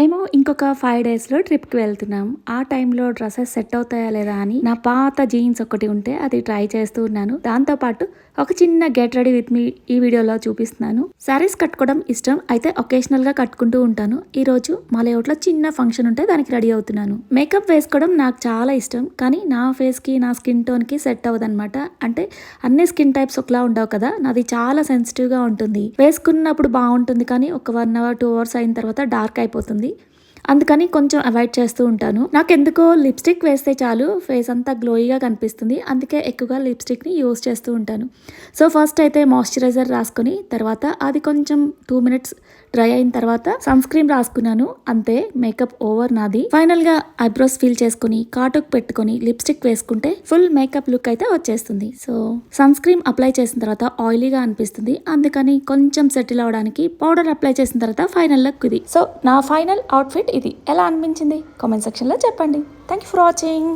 మేము ఇంకొక 5 డేస్‌లో ట్రిప్‌కి వెళ్తున్నాం. ఆ టైంలో డ్రెసెస్ సెట్ అవుతాయా లేదా అని నా పాత జీన్స్ ఒకటి ఉంటే అది ట్రై చేస్తూ ఉన్నాను. దాంతో పాటు ఒక చిన్న గెట్ రెడీ విత్ మీ ఈ వీడియోలో చూపిస్తున్నాను. శారీస్ కట్టుకోవడం ఇష్టం. అయితే ఒకేషనల్‌గా కట్టుకుంటూ ఉంటాను. ఈరోజు మా లేఅవుట్‌లో చిన్న ఫంక్షన్ ఉంటే దానికి రెడీ అవుతున్నాను. మేకప్ వేసుకోవడం నాకు చాలా ఇష్టం. కానీ నా ఫేస్‌కి, నా స్కిన్ టోన్‌కి సెట్ అవ్వదనమాట. అంటే అన్ని స్కిన్ టైప్స్ ఒకలా ఉండవు కదా! నాది చాలా సెన్సిటివ్‌గా ఉంటుంది. వేసుకున్నప్పుడు బావుంటుంది కానీ ఒక 1 అవర్, 2 అవర్స్ అయిన తర్వాత డార్క్ అయిపోతుంది. అందుకని కొంచెం అవాయిడ్ చేస్తూ ఉంటాను. నాకెందుకో లిప్స్టిక్ వేస్తే చాలు ఫేస్ అంతా గ్లోయిగా కనిపిస్తుంది. అందుకే ఎక్కువగా లిప్స్టిక్ని యూస్ చేస్తూ ఉంటాను. సో ఫస్ట్ అయితే మాయిశ్చరైజర్ రాసుకొని తర్వాత అది కొంచెం 2 మినిట్స్ డ్రై అయిన తర్వాత సన్ స్క్రీన్ రాసుకున్నాను. అంతే, మేకప్ ఓవర్ నాది. ఫైనల్ గా ఐబ్రోస్ ఫిల్ చేసుకుని కాటుక్ పెట్టుకుని లిప్స్టిక్ వేసుకుంటే ఫుల్ మేకప్ లుక్ అయితే వచ్చేస్తుంది. సో సన్ స్క్రీన్ అప్లై చేసిన తర్వాత ఆయిలీగా అనిపిస్తుంది. అందుకని కొంచెం సెటిల్ అవడానికి పౌడర్ అప్లై చేసిన తర్వాత ఫైనల్ లుక్ ఇది. సో నా ఫైనల్ అవుట్ఫిట్ ఇది. ఎలా అనిపించింది కామెంట్ సెక్షన్లో చెప్పండి. Thank you for watching.